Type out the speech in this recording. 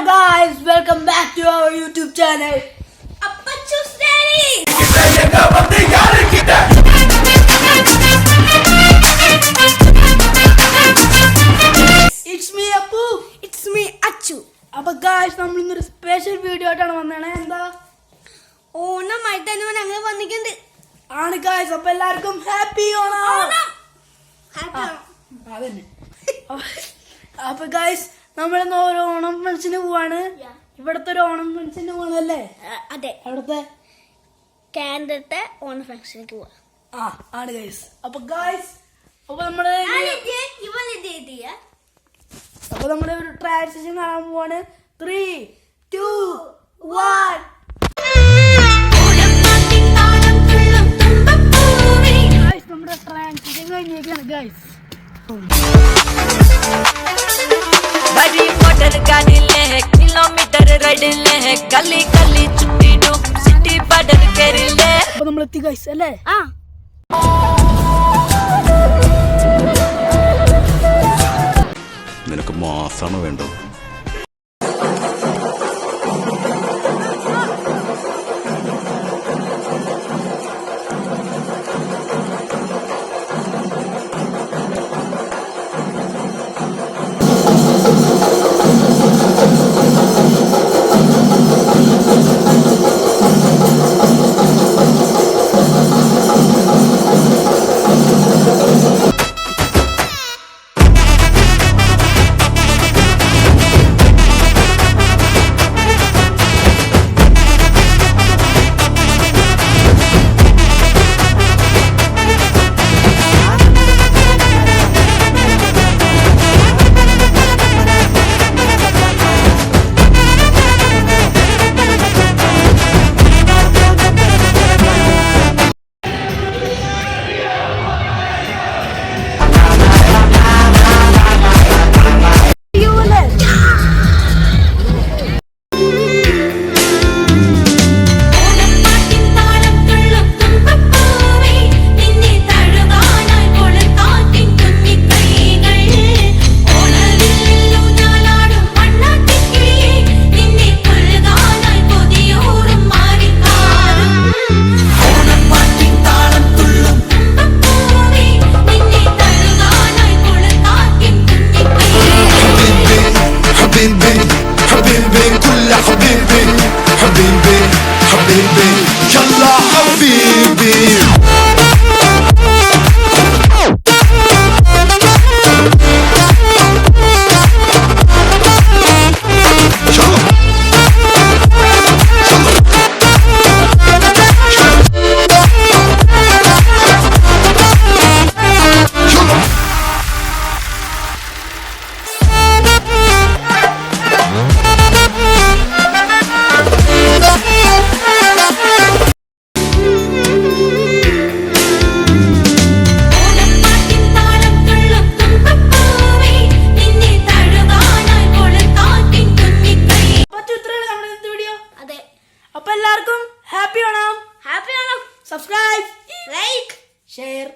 guys, welcome back to our YouTube channel. Appachu's Daddy. It's me Appu. It's me Achu. അപ്പൊ guys നമ്മൾ ഇന്നൊരു special video ആയിട്ടാണ് വന്നേ. എന്താ ഓണമായിട്ട് തന്നെ ഞങ്ങൾ വന്നിട്ടുണ്ട് ആണ് ഗായ്സ്. അപ്പൊ എല്ലാവർക്കും ഹാപ്പി ഓണം. അതന്നെ. അപ്പൊ ഗായ്സ് നമ്മളിന്ന് ഓരോ ഓണം ഫംഗ്ഷന് പോവാണ്. ഇവിടത്തെ ഒരു ഓണം ഫംഗ്ഷന് പോവാണല്ലേ? അതെ, അവിടുത്തെ കാൻഡത്തെ ഓണ ഫംഗ്ഷനിലേക്ക് പോവാ. ആണ് ഗായ്സ്. അപ്പൊ ഗായ്സ് അപ്പൊ നമ്മള് ഒരു ട്രാൻസിഷൻ കാണാൻ പോവാണ്. 3, 2, 1. നമ്മുടെ ട്രാൻസിഷൻ കഴിഞ്ഞേക്കാണ് ഗായ്സ്. बड़ी मोटर गाड़ी ले है किलोमीटर राइड ले है गली गली छुट्टी डू सिटी बॉर्डर कर ले. അപ്പൊ നമ്മൾ എത്തി ഗായ്സ് അല്ലേ? നിനക്ക് മാസാണോ വേണ്ടത്? അപ്പൊ എല്ലാവർക്കും happy Onam. Subscribe, like, share.